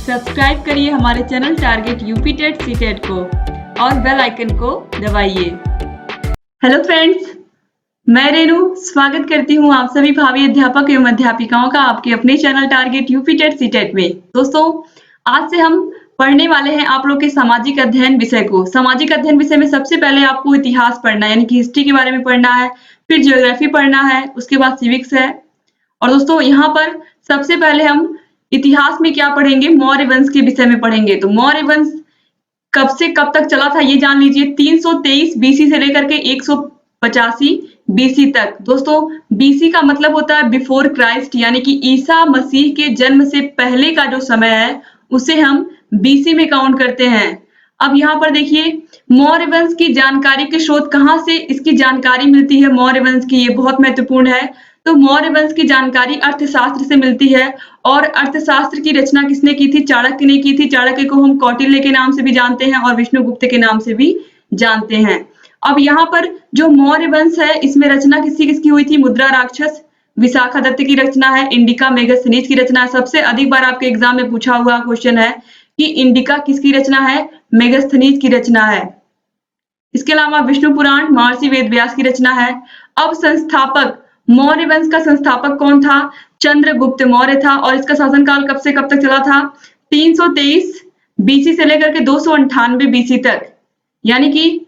Subscribe करिए हमारे channel target UP TET CTET को और बेल आइकन को दबाइए। हेलो फ्रेंड्स, मैं रेनू स्वागत करती हूँ आप सभी भावी अध्यापक एवं अध्यापिकाओं का आपके अपने channel target UP TET CTET में। दोस्तों, आज से हम पढ़ने वाले हैं आप लोग के सामाजिक अध्ययन विषय को। सामाजिक अध्ययन विषय में सबसे पहले आपको इतिहास पढ़ना है, यानी कि हिस्ट्री के बारे में पढ़ना है, फिर ज्योग्राफी पढ़ना है, उसके बाद सिविक्स है। और दोस्तों, यहाँ पर सबसे पहले हम इतिहास में क्या पढ़ेंगे, मौर्य वंश के विषय में पढ़ेंगे। तो मौर्य वंश कब से कब तक चला था ये जान लीजिए। 323 बीसी से लेकर के 185 बीसी तक। दोस्तों, बीसी का मतलब होता है बिफोर क्राइस्ट, यानी कि ईसा मसीह के जन्म से पहले का जो समय है उसे हम बीसी में काउंट करते हैं। अब यहाँ पर देखिए, मौर्य वंश की जानकारी के स्रोत कहाँ से इसकी जानकारी मिलती है मौर्य वंश की, ये बहुत महत्वपूर्ण है। तो मौर्य वंश की जानकारी अर्थशास्त्र से मिलती है, और अर्थशास्त्र की रचना किसने की थी? चाणक्य ने की थी। चाणक्य को हम कौटिल्य के नाम से भी जानते हैं और विष्णुगुप्त के नाम से भी जानते हैं। अब यहाँ पर जो मौर्य वंश है, इसमें रचना किसकी हुई थी? मुद्रा राक्षस विशाखादत्त की रचना है। इंडिका मेगास्थनीज की रचना है। सबसे अधिक बार आपके एग्जाम में पूछा हुआ क्वेश्चन है कि इंडिका किसकी रचना है? मेगास्थनीज की रचना है। इसके अलावा विष्णु पुराण महर्षि वेदव्यास की रचना है। अब संस्थापक, मौर्य वंश का संस्थापक कौन था? चंद्रगुप्त मौर्य था। और इसका शासनकाल कब से कब तक चला था? 323 बीसी से लेकर के 298 बीसी तक, यानी कि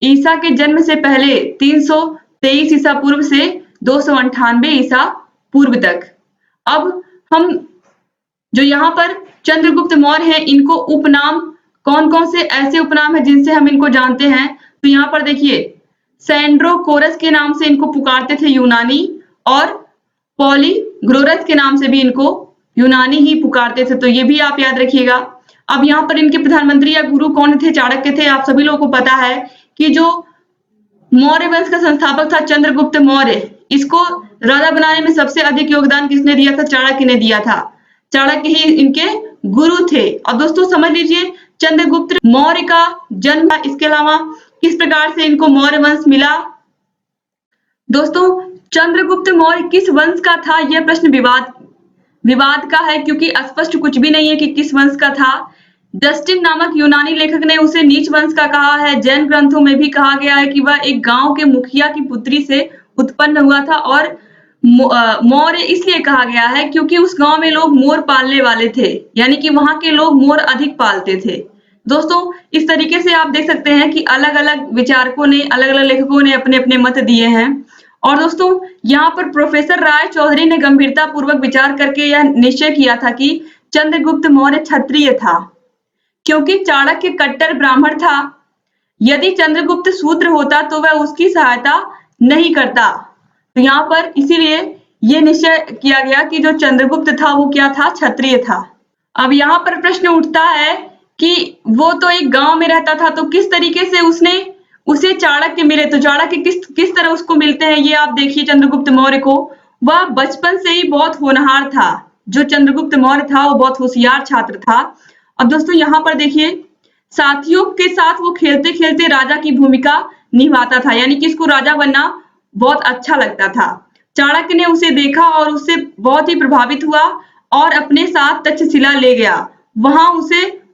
ईसा के जन्म से पहले 323 ईसा पूर्व से 298 ईसा पूर्व तक। अब हम जो यहाँ पर चंद्रगुप्त मौर्य हैं, इनको उपनाम कौन कौन से ऐसे उपनाम है जिनसे हम इनको जानते हैं? तो यहाँ पर देखिए, सैंड्रोकोरस के नाम से इनको पुकारते थे यूनानी, और पॉलीग्रोरस के नाम से भी इनको यूनानी ही पुकारते थे। तो ये भी आप याद रखिएगा। अब यहाँ पर इनके प्रधानमंत्री या गुरु कौन थे? चाणक्य थे। आप सभी लोगों को पता है कि जो मौर्य वंश का संस्थापक था चंद्रगुप्त मौर्य, इसको राजा बनाने में सबसे अधिक योगदान किसने दिया था? चाणक्य ने दिया था। चाणक्य ही इनके गुरु थे। और दोस्तों समझ लीजिए, चंद्रगुप्त मौर्य का जन्म, इसके अलावा किस प्रकार से इनको मौर्य वंश मिला। दोस्तों, चंद्रगुप्त मौर्य किस वंश का था? यह प्रश्न विवाद का है, क्योंकि स्पष्ट कुछ भी नहीं है कि किस वंश का था। जस्टिन नामक यूनानी लेखक ने उसे नीच वंश का कहा है। जैन ग्रंथों में भी कहा गया है कि वह एक गांव के मुखिया की पुत्री से उत्पन्न हुआ था। और मौर्य इसलिए कहा गया है क्योंकि उस गांव में लोग मोर पालने वाले थे, यानी कि वहां के लोग मोर अधिक पालते थे। दोस्तों, इस तरीके से आप देख सकते हैं कि अलग अलग विचारकों ने, अलग अलग लेखकों ने अपने अपने मत दिए हैं। और दोस्तों, यहाँ पर प्रोफेसर राय चौधरी ने गंभीरता पूर्वक विचार करके यह निश्चय किया था कि चंद्रगुप्त मौर्य क्षत्रिय था, क्योंकि चाणक्य कट्टर ब्राह्मण था। यदि चंद्रगुप्त शूद्र होता तो वह उसकी सहायता नहीं करता। तो यहाँ पर इसीलिए यह निश्चय किया गया कि जो चंद्रगुप्त था वो क्या था? क्षत्रिय था। अब यहाँ पर प्रश्न उठता है कि वो तो एक गांव में रहता था, तो किस तरीके से उसे चाणक्य मिले? तो चाणक्य किस तरह उसको मिलते हैं, ये आप देखिए। चंद्रगुप्त मौर्य को वह बचपन से ही बहुत होनहार था। जो चंद्रगुप्त मौर्य था वो बहुत होशियार छात्र था। अब दोस्तों यहाँ पर देखिए, साथियों के साथ वो खेलते खेलते राजा की भूमिका निभाता था, यानी कि इसको राजा बनना बहुत अच्छा लगता था। चाणक्य ने उसे देखा और उससे बहुत ही प्रभावित हुआ और अपने साथ तक्षशिला ले गया। वहां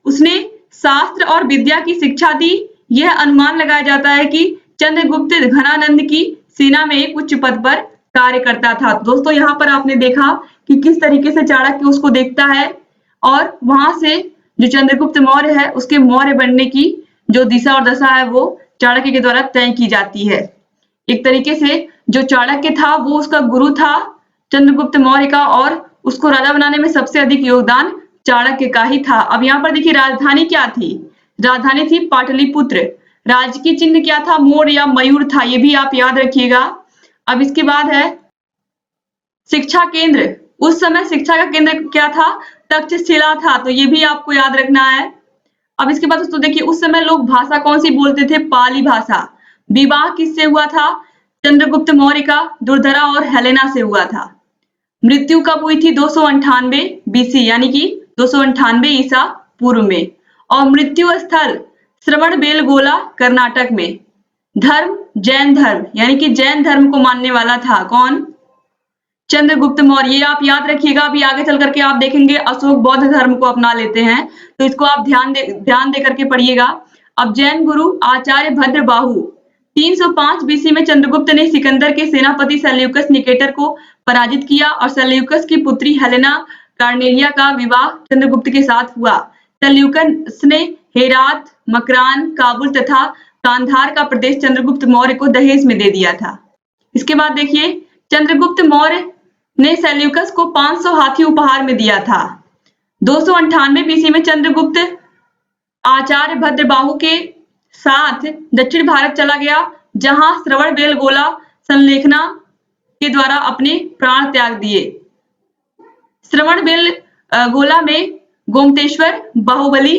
उसने शास्त्र और विद्या की शिक्षा दी। यह अनुमान लगाया जाता है कि चंद्रगुप्त घनानंद की सेना में एक उच्च पद पर कार्य करता था। दोस्तों, यहाँ पर आपने देखा कि किस तरीके से चाणक्य उसको देखता है, और वहां से जो चंद्रगुप्त मौर्य है उसके मौर्य बनने की जो दिशा और दशा है वो चाणक्य के द्वारा तय की जाती है। एक तरीके से जो चाणक्य था वो उसका गुरु था चंद्रगुप्त मौर्य का, और उसको राजा बनाने में सबसे अधिक योगदान चाणक्य का ही था। अब यहाँ पर देखिए, राजधानी क्या थी? राजधानी थी पाटलिपुत्र। राजकीय चिन्ह क्या था? मोर या मयूर था। ये भी आप याद रखिएगा। अब इसके बाद है शिक्षा केंद्र। उस समय शिक्षा का केंद्र क्या था? तक्षशिला था। तो ये भी आपको याद रखना है। अब इसके बाद दोस्तों देखिए, उस समय लोग भाषा कौन सी बोलते थे? पाली भाषा। विवाह किससे हुआ था? चंद्रगुप्त मौर्य का दुर्धरा और हेलेना से हुआ था। मृत्यु कब हुई थी? 298 बीसी, यानी कि 298 ईसा पूर्व में। और मृत्यु स्थल श्रवणबेलगोला, कर्नाटक में। धर्म जैन धर्म, यानी कि जैन धर्म को मानने वाला था कौन? चंद्रगुप्त मौर्य, ये आप याद रखिएगा। अभी आगे चल करके आप देखेंगे अशोक बौद्ध धर्म को अपना लेते हैं, तो इसको आप ध्यान दे करके पढ़िएगा। अब जैन गुरु आचार्य भद्रबाहु, 305 बीसी में चंद्रगुप्त ने सिकंदर के सेनापति सेल्यूकस निकेटर को पराजित किया और सेल्यूकस की पुत्री हेलेना कार्नेलिया का विवाह चंद्रगुप्त के साथ हुआ। सेल्यूकस ने हेरात, मकरान, काबुल तथा कांधार का प्रदेश चंद्रगुप्त मौर्य को दहेज में दे दिया था। इसके बाद देखिए, चंद्रगुप्त मौर्य ने सेल्यूकस को 500 हाथी उपहार में दिया था। 298 बीसी में चंद्रगुप्त आचार्य भद्रबाहु के साथ दक्षिण भारत चला गया, जहां श्रवणबेलगोला संलेखना के द्वारा अपने प्राण त्याग दिए। श्रवणबेलगोला में गोमतेश्वर बाहुबली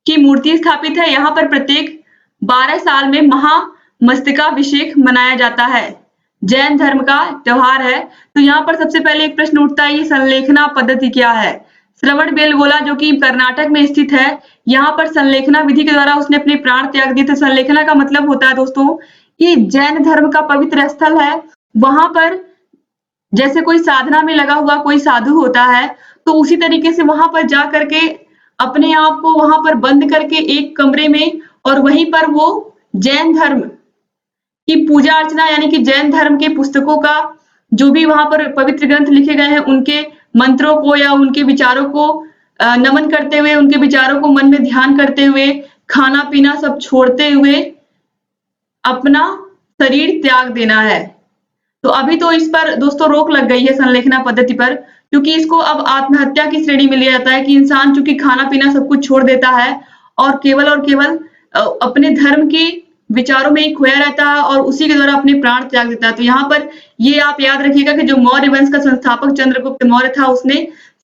की मूर्ति स्थापित है। यहाँ पर प्रत्येक 12 साल में महामस्तकाभिषेक मनाया जाता है। जैन धर्म का त्योहार है। तो यहाँ पर सबसे पहले एक प्रश्न उठता है, ये संलेखना पद्धति क्या है? श्रवणबेलगोला जो कि कर्नाटक में स्थित है, यहाँ पर संलेखना विधि के द्वारा उसने अपने प्राण त्याग दिए थे। संलेखना का मतलब होता है दोस्तों, ये जैन धर्म का पवित्र स्थल है। वहां पर जैसे कोई साधना में लगा हुआ कोई साधु होता है, तो उसी तरीके से वहां पर जा करके अपने आप को वहां पर बंद करके एक कमरे में, और वहीं पर वो जैन धर्म की पूजा अर्चना, यानी कि जैन धर्म के पुस्तकों का जो भी वहां पर पवित्र ग्रंथ लिखे गए हैं, उनके मंत्रों को या उनके विचारों को नमन करते हुए, उनके विचारों को मन में ध्यान करते हुए, खाना पीना सब छोड़ते हुए अपना शरीर त्याग देना है। तो अभी तो इस पर दोस्तों रोक लग गई है संलेखना पद्धति पर, क्योंकि इसको अब आत्महत्या की श्रेणी में लिया जाता है कि इंसान चूंकि खाना पीना सब कुछ छोड़ देता है और केवल अपने धर्म के विचारों में ही खोया रहता है और उसी के द्वारा अपने प्राण त्याग देता है। तो यहाँ पर ये आप याद रखिएगा कि जो मौर्य वंश का संस्थापक चंद्रगुप्त मौर्य था, उसने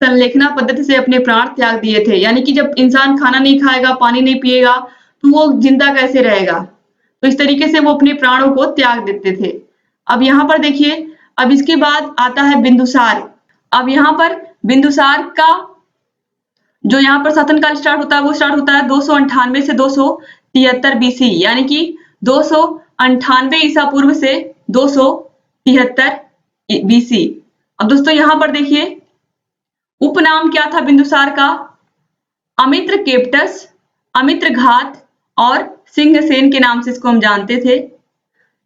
संलेखना पद्धति से अपने प्राण त्याग दिए थे। यानी कि जब इंसान खाना नहीं खाएगा, पानी नहीं पिएगा, तो वो जिंदा कैसे रहेगा? तो इस तरीके से वो अपने प्राणों को त्याग देते थे। अब यहाँ पर देखिए, अब इसके बाद आता है बिंदुसार। अब यहाँ पर बिंदुसार का जो यहाँ पर शासनकाल स्टार्ट होता है, वो स्टार्ट होता है 298 से 273 बीसी, यानी कि 298 ईसा पूर्व से 273 बीसी। अब दोस्तों यहाँ पर देखिए, उपनाम क्या था बिंदुसार का? अमित्र केप्टस, अमित्र घात और सिंहसेन के नाम से इसको हम जानते थे।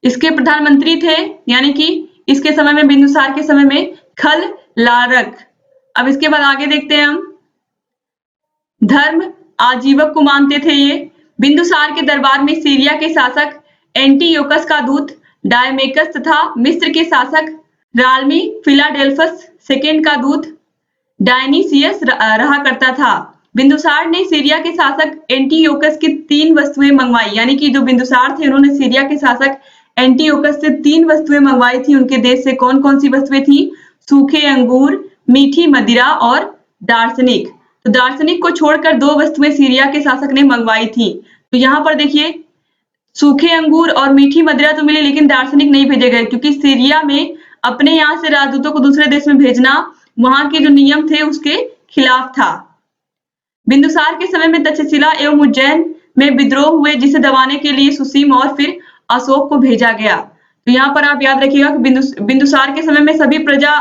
इसके प्रधानमंत्री थे, यानी कि इसके समय में, बिंदुसार के समय में, खल लारक। अब इसके बाद आगे देखते हैं हम, धर्म आजीवक को मानते थे ये। बिंदुसार के दरबार में सीरिया के शासक एंटीयोकस का दूत डायमेकस तथा मिस्र के शासक राल्मी फिलाडेल्फस सेकेंड का दूत डायनीसियस रहा करता था। बिंदुसार ने सीरिया के शासक एंटीयोकस की 3 वस्तुएं मंगवाई, यानी कि जो बिंदुसार थे उन्होंने सीरिया के शासक एंटीयोकस से 3 वस्तुएं मंगवाई थी। उनके देश से कौन कौन सी वस्तुएं थी? सूखे अंगूर, मीठी मदिरा और दार्शनिक। तो दार्शनिक को छोड़कर 2 वस्तुएं सीरिया के शासक ने मंगवाई थी। तो यहाँ पर देखिए, सूखे अंगूर और मीठी मदिरा तो मिली, लेकिन दार्शनिक नहीं भेजे गए, क्योंकि सीरिया में अपने यहाँ से राजदूतों को दूसरे देश में भेजना वहां के जो नियम थे उसके खिलाफ था। बिंदुसार के समय में तक्षशिला एवं उज्जैन में विद्रोह हुए, जिसे दबाने के लिए सुसीम और फिर अशोक को भेजा गया। तो यहाँ पर आप याद रखिएगा कि बिंदुसार के समय में सभी प्रजा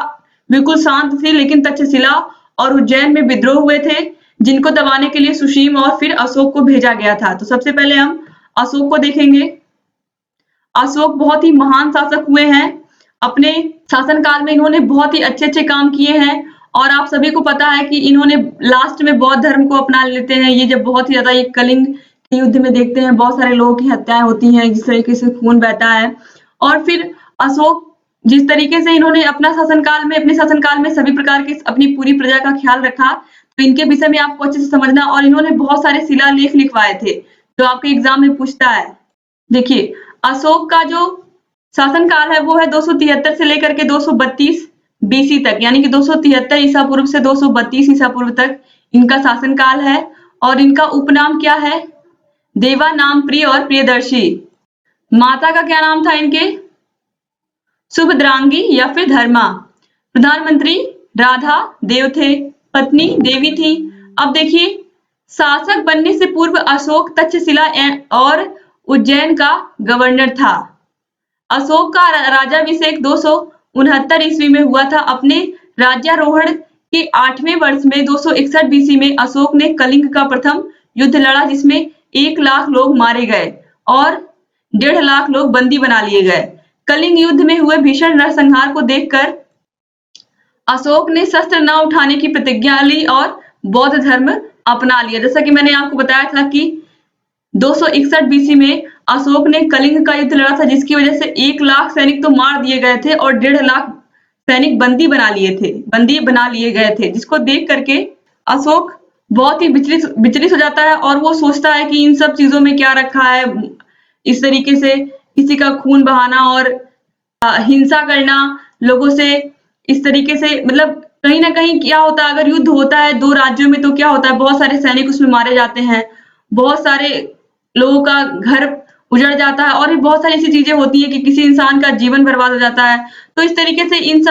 बिल्कुल शांत थी, लेकिन तक्षशिला और उज्जैन में विद्रोह हुए थे, जिनको दबाने के लिए सुसीम और फिर अशोक को भेजा गया था। तो सबसे पहले हम अशोक को देखेंगे। अशोक बहुत ही महान शासक हुए हैं। अपने शासनकाल में इन्होंने बहुत ही अच्छे अच्छे काम किए हैं, और आप सभी को पता है कि इन्होंने लास्ट में बौद्ध धर्म को अपना लेते हैं। ये जब बहुत ही ज्यादा ये कलिंग के युद्ध में देखते हैं, बहुत सारे लोगों की हत्याएं होती हैं, जिस तरीके से खून बहता है। और फिर अशोक जिस तरीके से इन्होंने अपने शासनकाल में सभी प्रकार की अपनी पूरी प्रजा का ख्याल रखा, तो इनके विषय में आपको अच्छे से समझना। और इन्होंने बहुत सारे शिलालेख लिखवाए थे, जो आपके एग्जाम में पूछता है। देखिए, अशोक का जो शासनकाल है वो है 273 से लेकर के 232 बीसी तक, यानी कि 273 ईसा पूर्व से 232 ईसा पूर्व तक इनका शासनकाल है। और इनका उपनाम क्या है? देवा नाम प्रिय और प्रियदर्शी। माता का क्या नाम था इनके? सुभद्रांगी या फिर धर्मा। प्रधानमंत्री राधा देव थे, पत्नी देवी थी। अब देखिए, शासक बनने से पूर्व अशोक तक्षशिला और उज्जैन का गवर्नर था। अशोक का राजाभिषेक 69 ईस्वी में हुआ था। अपने राज्यारोहण के 8वें वर्ष में 261 बीसी में अशोक ने कलिंग का प्रथम युद्ध लड़ा, जिसमें 1 लाख लोग मारे गए और 1.5 लाख लोग बंदी बना लिए गए। कलिंग युद्ध में हुए भीषण नरसंहार को देखकर अशोक ने शस्त्र न उठाने की प्रतिज्ञा ली और बौद्ध धर्म अपना लिया। जैसा कि मैंने आपको बताया था कि 261 बीसी में अशोक ने कलिंग का युद्ध लड़ा था, जिसकी वजह से 1 लाख सैनिक तो मार दिए गए थे और 1.5 लाख सैनिक बंदी बना लिए गए थे, जिसको देख करके अशोक बहुत ही विचलित हो जाता है और वो सोचता है कि इन सब चीजों में क्या रखा है, इस तरीके से किसी का खून बहाना और हिंसा करना लोगों से, इस तरीके से मतलब कहीं ना कहीं क्या होता है, अगर युद्ध होता है 2 राज्यों में तो क्या होता है, बहुत सारे सैनिक उसमें मारे जाते हैं, बहुत सारे लोगों का घर उजड़ जाता है और भी बहुत सारी ऐसी चीजें होती है कि किसी इंसान का जीवन बर्बाद हो जाता है। तो इस तरीके से इन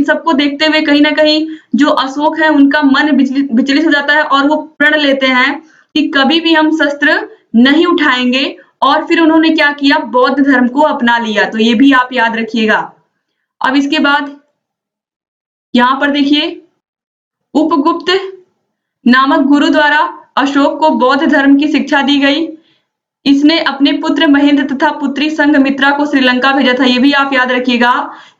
सबको देखते हुए कहीं ना कहीं जो अशोक है उनका मन विचलित हो जाता है और वो प्रण लेते हैं कि कभी भी हम शस्त्र नहीं उठाएंगे। और फिर उन्होंने क्या किया, बौद्ध धर्म को अपना लिया। तो ये भी आप याद रखिएगा। अब इसके बाद यहाँ पर देखिए, उपगुप्त नामक गुरु द्वारा अशोक को बौद्ध धर्म की शिक्षा दी गई। इसने अपने पुत्र महेंद्र तथा पुत्री संघमित्रा को श्रीलंका भेजा था। ये भी आप याद रखिएगा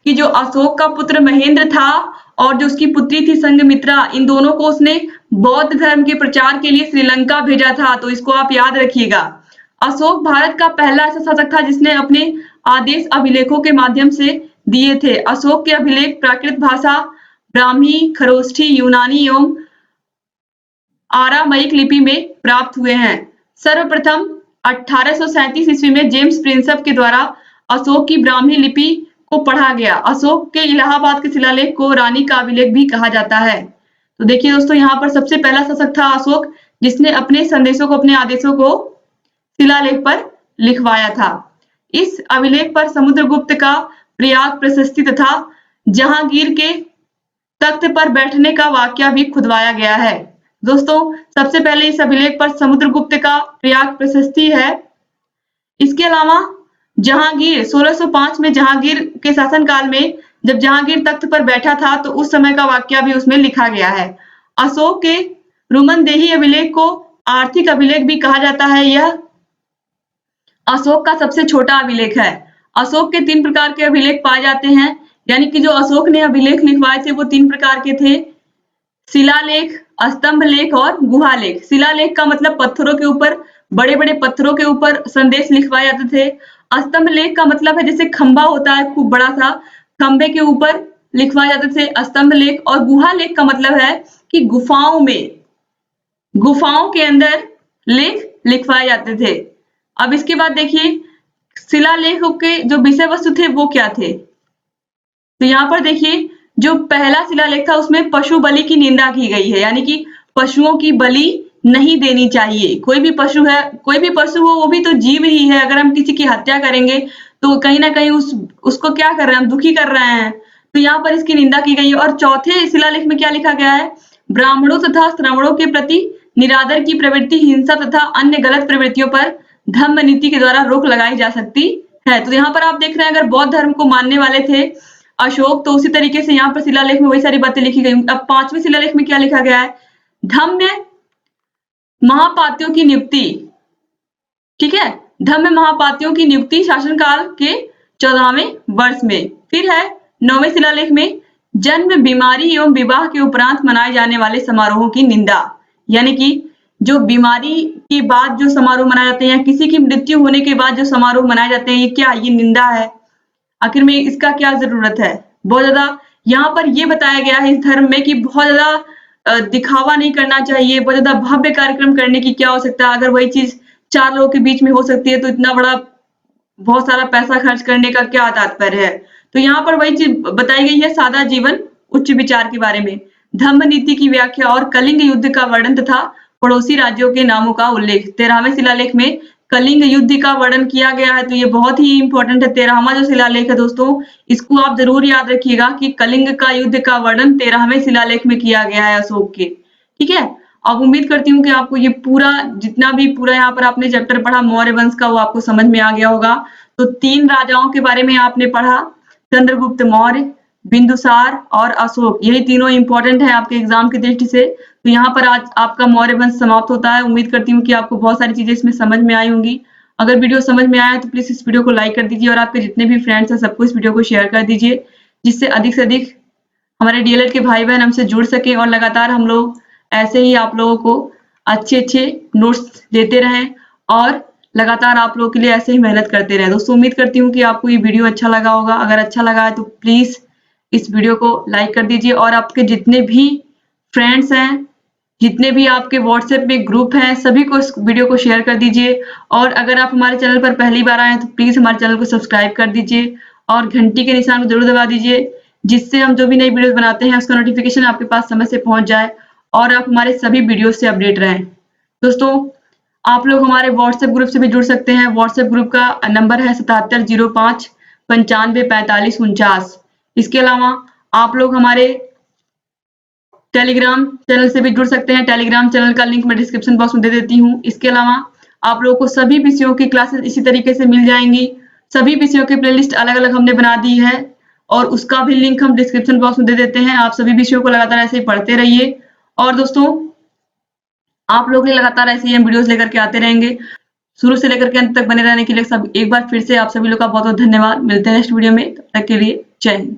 कि जो अशोक का पुत्र महेंद्र था और जो उसकी पुत्री थी संघमित्रा, इन दोनों को उसने बौद्ध धर्म के प्रचार के लिए श्रीलंका भेजा था। तो इसको आप याद रखिएगा। अशोक भारत का पहला ऐसा शासक था जिसने अपने आदेश अभिलेखों के माध्यम से दिए थे। अशोक के अभिलेख प्राकृत भाषा, ब्राह्मी, खरोष्ठी, यूनानी एवं आरामाइक लिपि में प्राप्त हुए हैं। सर्वप्रथम 1837 ईस्वी में जेम्स प्रिंसप के द्वारा अशोक की ब्राह्मी लिपि को पढ़ा गया। अशोक के इलाहाबाद के शिलालेख को रानी का अभिलेख भी कहा जाता है। तो देखिए दोस्तों, यहाँ पर सबसे पहला शासक था अशोक, जिसने अपने संदेशों को, अपने आदेशों को शिलालेख पर लिखवाया था। इस अभिलेख पर समुद्रगुप्त का प्रयाग प्रशस्ति तथा जहांगीर के तख्त पर बैठने का वाकया भी खुदवाया गया है। दोस्तों, सबसे पहले इस अभिलेख पर समुद्रगुप्त का प्रयाग प्रशस्ति है। इसके अलावा जहांगीर 1605 में जहांगीर के शासनकाल में जब जहांगीर तख्त पर बैठा था तो उस समय का वाकया भी उसमें लिखा गया है। अशोक के रुमनदेही अभिलेख को आर्थिक अभिलेख भी कहा जाता है। यह अशोक का सबसे छोटा अभिलेख है। अशोक के 3 प्रकार के अभिलेख पाए जाते हैं, यानी कि जो अशोक ने अभिलेख लिखवाए थे वो 3 प्रकार के थे, शिलालेख, स्तंभ लेख और गुहा लेख। शिलालेख का मतलब पत्थरों के ऊपर, बड़े बड़े पत्थरों के ऊपर संदेश लिखवाए जाते थे। स्तंभ लेख का मतलब है जैसे खंबा होता है खूब बड़ा सा, खंबे के ऊपर लिखवाए जाते थे स्तंभ लेख। और गुहा लेख का मतलब है कि गुफाओं के अंदर लेख लिखवाए जाते थे। अब इसके बाद देखिए, शिलालेखों के जो विषय वस्तु थे वो क्या थे। तो यहाँ पर देखिए, जो पहला शिलालेख था उसमें पशु बलि की निंदा की गई है, यानी कि पशुओं की बलि नहीं देनी चाहिए। कोई भी पशु है, कोई भी पशु हो, वो भी तो जीव ही है। अगर हम किसी की हत्या करेंगे तो कहीं ना कहीं उसको क्या कर रहे हैं, हम दुखी कर रहे हैं। तो यहाँ पर इसकी निंदा की गई है। और चौथे शिलालेख में क्या लिखा गया है, ब्राह्मणों तथा श्रमणों के प्रति निरादर की प्रवृत्ति, हिंसा तथा अन्य गलत प्रवृत्तियों पर धम्म नीति के द्वारा रोक लगाई जा सकती है। तो यहाँ पर आप देख रहे हैं, अगर बौद्ध धर्म को मानने वाले थे अशोक, तो उसी तरीके से यहाँ पर शिलालेख में वही सारी बातें लिखी गई। अब 5वें शिलालेख में क्या लिखा गया है, धम्म महापात्यों की नियुक्ति। ठीक है, धम्म महापात्यों की नियुक्ति शासनकाल के 14वें वर्ष में। फिर है 9वें शिलालेख में जन्म, बीमारी एवं विवाह के उपरांत मनाए जाने वाले समारोहों की निंदा, यानी कि जो बीमारी के बाद जो समारोह मनाए जाते हैं या किसी की मृत्यु होने के बाद जो समारोह मनाए जाते हैं, ये क्या, ये निंदा है। आखिर में इसका क्या जरूरत है। बहुत ज्यादा यहाँ पर ये बताया गया है इस धर्म में कि बहुत ज्यादा दिखावा नहीं करना चाहिए, बहुत ज्यादा भव्य कार्यक्रम करने की क्या आवश्यकता है। अगर वही चीज 4 लोगों के बीच में हो सकती है तो इतना बड़ा बहुत सारा पैसा खर्च करने का क्या तात्पर्य है। तो यहाँ पर वही चीज बताई गई है, सादा जीवन उच्च विचार के बारे में, धम्म नीति की व्याख्या और कलिंग युद्ध का वर्णन तथा पड़ोसी राज्यों के नामों का उल्लेख। 13वें शिलालेख में कलिंग युद्ध का वर्णन किया गया है। तो ये बहुत ही इंपॉर्टेंट है। 13वां जो शिलालेख है दोस्तों, इसको आप जरूर याद रखिएगा कि कलिंग का युद्ध का वर्णन 13वें शिलालेख में किया गया है अशोक के। ठीक है, अब उम्मीद करती हूँ कि आपको ये पूरा जितना भी पूरा यहाँ पर आपने चैप्टर पढ़ा मौर्य वंश का, वो आपको समझ में आ गया होगा। तो 3 राजाओं के बारे में आपने पढ़ा, चंद्रगुप्त मौर्य, बिंदुसार और अशोक, यही तीनों इंपॉर्टेंट है आपके एग्जाम की दृष्टि से। तो यहाँ पर आज आपका मौर्य वंश समाप्त होता है। उम्मीद करती हूँ कि आपको बहुत सारी चीजें इसमें समझ में आई होंगी। अगर वीडियो समझ में आया तो प्लीज इस वीडियो को लाइक कर दीजिए और आपके जितने भी फ्रेंड्स हैं सबको इस वीडियो को शेयर कर दीजिए, जिससे अधिक से अधिक हमारे डीएलएड के भाई बहन हमसे जुड़ सके और लगातार हम लोग ऐसे ही आप लोगों को अच्छे नोट्स देते रहें और लगातार आप लोगों के लिए ऐसे ही मेहनत करते रहें। दोस्तों उम्मीद करती हूँ कि आपको ये वीडियो अच्छा लगा होगा। अगर अच्छा लगा है तो प्लीज इस वीडियो को लाइक कर दीजिए और आपके जितने भी फ्रेंड्स हैं, जितने भी आपके व्हाट्सएप में ग्रुप हैं, सभी को इस वीडियो को शेयर कर दीजिए। और अगर आप हमारे चैनल पर पहली बार आए हैं तो प्लीज हमारे चैनल को सब्सक्राइब कर दीजिए और घंटी के निशान को जरूर दबा दीजिए, जिससे हम जो भी नई वीडियोस बनाते हैं उसका नोटिफिकेशन आपके पास समय से पहुंच जाए और आप हमारे सभी वीडियो से अपडेट रहें। दोस्तों आप लोग हमारे व्हाट्सएप ग्रुप से भी जुड़ सकते हैं। व्हाट्सएप ग्रुप का नंबर है 7705 95 45 49। इसके अलावा आप लोग हमारे टेलीग्राम चैनल से भी जुड़ सकते हैं। टेलीग्राम चैनल का लिंक मैं डिस्क्रिप्शन बॉक्स में दे देती हूँ। इसके अलावा आप लोगों को सभी विषयों की क्लासेस इसी तरीके से मिल जाएंगी। सभी विषयों की प्लेलिस्ट अलग अलग हमने बना दी है और उसका भी लिंक हम डिस्क्रिप्शन बॉक्स में दे देते हैं। आप सभी विषयों को लगातार ऐसे ही पढ़ते रहिए और दोस्तों आप लोग लगातार ऐसे ही हम वीडियोस लेकर के आते रहेंगे। शुरू से लेकर के अंत तक बने रहने के लिए सब एक बार फिर से आप सभी लोग का बहुत बहुत धन्यवाद। मिलते हैं नेक्स्ट वीडियो में, तब तक के लिए जय हिंद।